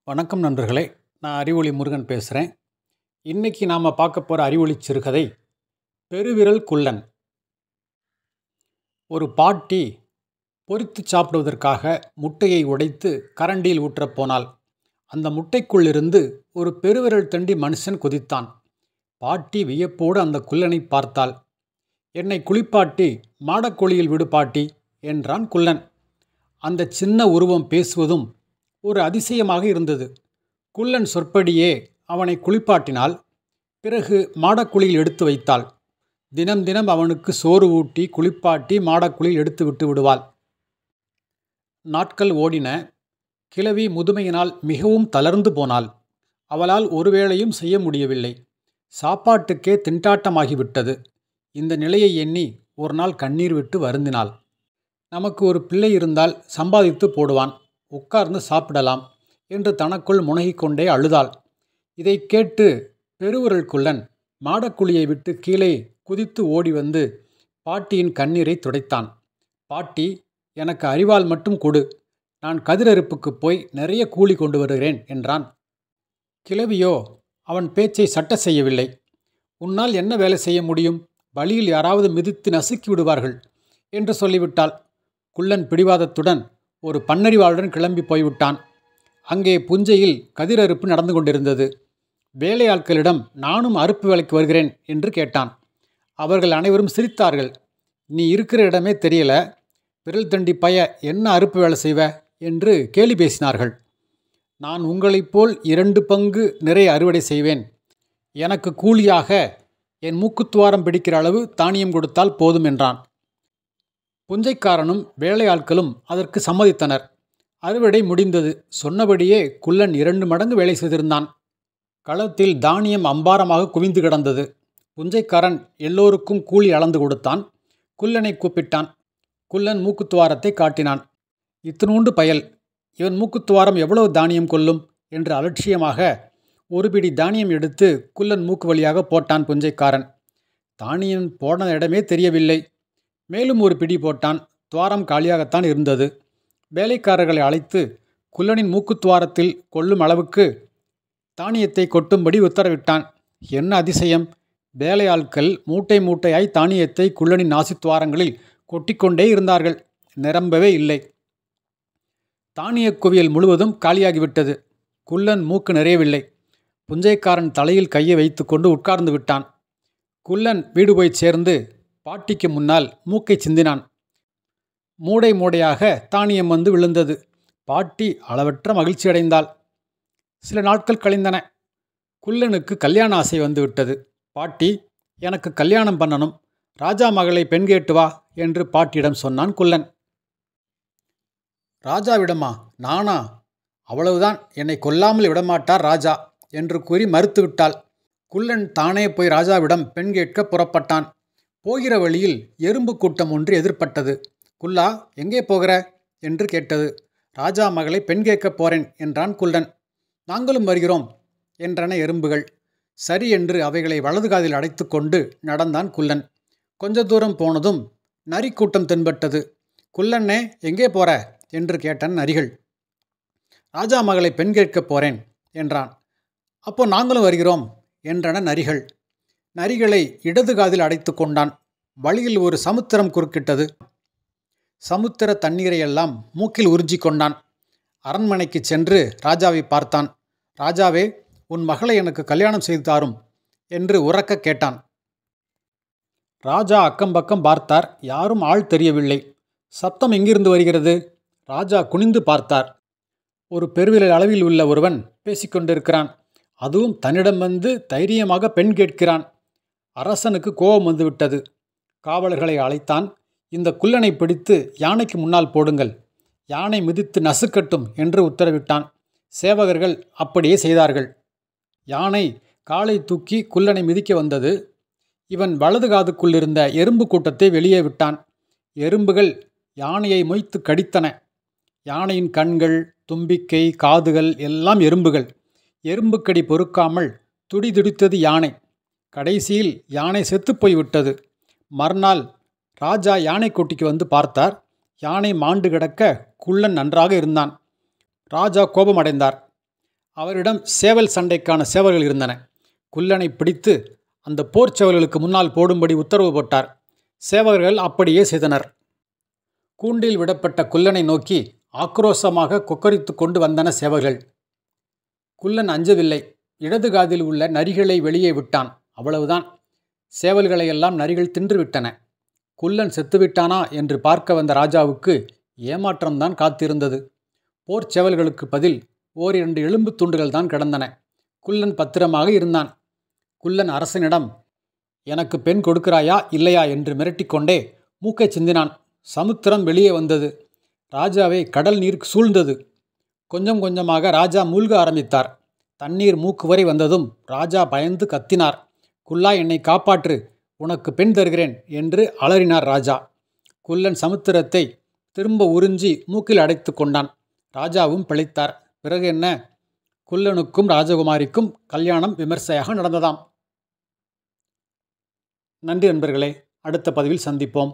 வணக்கம் நண்பர்களே, நான் அறிவொளி முருகன் பேசுகிறேன். இன்றைக்கி நாம் பார்க்க போகிற அறிவொளி சிறுகதை பெருவிரல் குள்ளன். ஒரு பாட்டி பொரித்து சாப்பிடுவதற்காக முட்டையை உடைத்து கரண்டியில் ஊற்றப் போனாள். அந்த முட்டைக்குள்ளிருந்து ஒரு பெருவிரல் தண்டி மனுஷன் குதித்தான். பாட்டி வியப்போடு அந்த குள்ளனை பார்த்தாள். என்னை குளிப்பாட்டி மாடக்குழியில் விடு பாட்டி என்றான் குள்ளன். அந்த சின்ன உருவம் பேசுவதும் ஒரு அதிசயமாக இருந்தது. குள்ளன் சொற்படியே அவனை குளிப்பாட்டினாள். பிறகு மாடக்குழியில் எடுத்து வைத்தாள். தினம் தினம் அவனுக்கு சோறு ஊட்டி குளிப்பாட்டி மாடக்குழியில் எடுத்து விட்டு விடுவாள். நாட்கள் ஓடின. கிழவி முதுமையினால் மிகவும் தளர்ந்து போனாள். அவளால் ஒரு வேளையும் செய்ய முடியவில்லை. சாப்பாட்டுக்கே திண்டாட்டமாகிவிட்டது. இந்த நிலையை எண்ணி ஒரு நாள் கண்ணீர் விட்டு வருந்தினாள். நமக்கு ஒரு பிள்ளை இருந்தால் சம்பாதித்து போடுவான், உட்கார்ந்து சாப்பிடலாம் என்று தனக்குள் முனகிக்கொண்டே அழுதாள். இதை கேட்டு பெருவிரல் குள்ளன் மாடக்குழியை விட்டு கீழே குதித்து ஓடி வந்து பாட்டியின் கண்ணீரை துடைத்தான். பாட்டி, எனக்கு அரிவாள் மட்டும் கொடு, நான் கதிரறுப்புக்கு போய் நிறைய கூலி கொண்டு வருகிறேன் என்றான். கிழவியோ அவன் பேச்சை சட்ட செய்யவில்லை. உன்னால் என்ன வேலை செய்ய முடியும்? வழியில் யாராவது மிதித்து நசுக்கி விடுவார்கள் என்று சொல்லிவிட்டாள். குள்ளன் பிடிவாதத்துடன் ஒரு பன்னரிவாளுடன் கிளம்பி போய்விட்டான். அங்கே புஞ்சையில் கதிரறுப்பு நடந்து கொண்டிருந்தது. வேலையாட்களிடம் நானும் அறுப்பு வேலைக்கு வருகிறேன் என்று கேட்டான். அவர்கள் அனைவரும் சிரித்தார்கள். நீ இருக்கிற இடமே தெரியல, விரல் தண்டி பய, என்ன அறுப்பு வேலை செய்வ என்று கேலி பேசினார்கள். நான் உங்களைப் போல் 2 பங்கு நிறைய அறுவடை செய்வேன். எனக்கு கூலியாக என் மூக்குத்துவாரம் பிடிக்கிற அளவு தானியம் கொடுத்தால் போதும் என்றான். புஞ்சைக்காரனும் வேலையாட்களும் அதற்கு சம்மதித்தனர். அறுவடை முடிந்தது. சொன்னபடியே குள்ளன் 2 மடங்கு வேலை செய்திருந்தான். களத்தில் தானியம் அம்பாரமாக குவிந்து கிடந்தது. புஞ்சைக்காரன் எல்லோருக்கும் கூலி அளந்து கொடுத்தான். குள்ளனை கூப்பிட்டான். குள்ளன் மூக்குத்துவாரத்தை காட்டினான். இத்தினூண்டு பயல், இவன் மூக்குத்துவாரம் எவ்வளவு தானியம் கொள்ளும் என்று அலட்சியமாக ஒரு பிடி தானியம் எடுத்து குள்ளன் மூக்கு வழியாக போட்டான். புஞ்சைக்காரன் தானியம் போன இடமே தெரியவில்லை. மேலும் ஒரு பிடி போட்டான். துவாரம் காலியாகத்தான் இருந்தது. வேலைக்காரர்களை அழைத்து குள்ளனின் மூக்குத்துவாரத்தில் கொள்ளும் அளவுக்கு தானியத்தை கொட்டும்படி உத்தரவிட்டான். என்ன அதிசயம்! வேலையாட்கள் மூட்டை மூட்டையாய் தானியத்தை குள்ளனின் நாசித்துவாரங்களில் கொட்டிக்கொண்டே இருந்தார்கள். நிரம்பவே இல்லை. தானிய குவியல் முழுவதும் காலியாகிவிட்டது. குள்ளன் மூக்கு நிறையவில்லை. புஞ்சைக்காரன் தலையில் கையை வைத்து கொண்டு உட்கார்ந்து விட்டான். குள்ளன் வீடு போய் சேர்ந்து பாட்டிக்கு முன்னால் மூக்கை சிந்தினான். மூடை மூடையாக தானியம் வந்து விழுந்தது. பாட்டி அளவற்ற மகிழ்ச்சி அடைந்தாள். சில நாட்கள் கழிந்தன. குள்ளனுக்கு கல்யாண ஆசை வந்துவிட்டது. பாட்டி, எனக்கு கல்யாணம் பண்ணணும், ராஜா மகளை பெண் கேட்டு வா என்று பாட்டியிடம் சொன்னான் குள்ளன். ராஜாவிடமா? நானா? அவ்வளவுதான், என்னை கொல்லாமல் விடமாட்டார் ராஜா என்று கூறி மறுத்துவிட்டாள். குள்ளன் தானே போய் ராஜாவிடம் பெண் கேட்க புறப்பட்டான். போகிற வழியில் எறும்பு கூட்டம் ஒன்று எதிர்பட்டது. குல்லா, எங்கே போகிற என்று கேட்டது. ராஜா மகளை பெண் கேட்கப் போறேன் என்றான் குள்ளன். நாங்களும் வருகிறோம் என்றன எறும்புகள். சரி என்று அவைகளை வலது காதில் அடைத்து கொண்டு நடந்தான் குள்ளன். கொஞ்ச தூரம் போனதும் நரி கூட்டம் தென்பட்டது. குள்ளன்னே, எங்கே போற என்று கேட்டான் நரிகள். ராஜா மகளை பெண் கேட்கப் போறேன் என்றான். அப்போ நாங்களும் வருகிறோம் என்றன நரிகள். நரிகளை இடது காதில் அடைத்து கொண்டான். வழியில் ஒரு சமுத்திரம் குறுக்கிட்டது. சமுத்திர தண்ணீரையெல்லாம் மூக்கில் உறிஞ்சி கொண்டான். அரண்மனைக்கு சென்று ராஜாவை பார்த்தான். ராஜாவே, உன் மகளை எனக்கு கல்யாணம் செய்து தாரும் என்று உரக்க கேட்டான். ராஜா அக்கம்பக்கம் பார்த்தார். யாரும் ஆள் தெரியவில்லை. சப்தம் எங்கிருந்து வருகிறது? ராஜா குனிந்து பார்த்தார். ஒரு பெருவிரல் அளவில் உள்ள ஒருவன் பேசிக்கொண்டிருக்கிறான். அதுவும் தன்னிடம் வந்து தைரியமாக பெண் கேட்கிறான். அரசனுக்கு கோபம் வந்துவிட்டது. காவலர்களை அழைத்தான். இந்த குள்ளனை பிடித்து யானைக்கு முன்னால் போடுங்கள், யானை மிதித்து நசுக்கட்டும் என்று உத்தரவிட்டான். சேவகர்கள் அப்படியே செய்தார்கள். யானை காலை தூக்கி குள்ளனை மிதிக்க வந்தது. இவன் வலது காதுக்குள்ளிருந்த எறும்பு கூட்டத்தை வெளியே விட்டான். எறும்புகள் யானையை மொய்த்து கடித்தன. யானையின் கண்கள், தும்பிக்கை, காதுகள் எல்லாம் எறும்புகள். எறும்புக்கடி பொறுக்காமல் துடிதுடித்தது யானை. கடைசியில் யானை செத்துப்போய் விட்டது. மறுநாள் ராஜா யானை கொட்டிக்கு வந்து பார்த்தார். யானை மாண்டு கிடக்க குள்ளன் நன்றாக இருந்தான். ராஜா கோபமடைந்தார். அவரிடம் சேவல் சண்டைக்கான சேவல்கள் இருந்தன. குள்ளனை பிடித்து அந்த போர்ச் சேவல்களுக்கு முன்னால் போடும்படி உத்தரவு போட்டார். சேவகர்கள் அப்படியே செய்தனர். கூண்டில் விடப்பட்ட குள்ளனை நோக்கி ஆக்ரோஷமாக கொக்கரித்து கொண்டு வந்தன சேவல்கள். குள்ளன் அஞ்சவில்லை. இடது காதில் உள்ள நரிகளை வெளியே விட்டான். அவ்வளவுதான். சேவல்களையெல்லாம் நரிகள் தின்றுவிட்டன. குள்ளன் செத்துவிட்டானா என்று பார்க்க வந்த ராஜாவுக்கு ஏமாற்றம்தான் காத்திருந்தது. போர்ச் சேவல்களுக்கு பதில் ஓரிரண்டு எலும்பு துண்டுகள் தான் கிடந்தன. குள்ளன் பத்திரமாக இருந்தான். குள்ளன் அரசனிடம், எனக்கு பெண் கொடுக்கிறாயா இல்லையா என்று மிரட்டிக்கொண்டே மூக்கை சிந்தினான். சமுத்திரம் வெளியே வந்தது. ராஜாவை கடல் நீர் சூழ்ந்தது. கொஞ்சம் கொஞ்சமாக ராஜா மூழ்க ஆரம்பித்தார். தண்ணீர் மூக்கு வரை வந்ததும் ராஜா பயந்து கத்தினார். குள்ளா, என்னை காப்பாற்று, உனக்கு பெண் தருகிறேன் என்று அலறினார் ராஜா. குள்ளன் சமுத்திரத்தை திரும்ப உறிஞ்சி மூக்கில் அடைத்து கொண்டான். ராஜாவும் பிழைத்தார். பிறகு என்ன? குள்ளனுக்கும் ராஜகுமாரிக்கும் கல்யாணம் விமர்சையாக நடந்ததாம். நன்றி நண்பர்களே. அடுத்த பதிவில் சந்திப்போம்.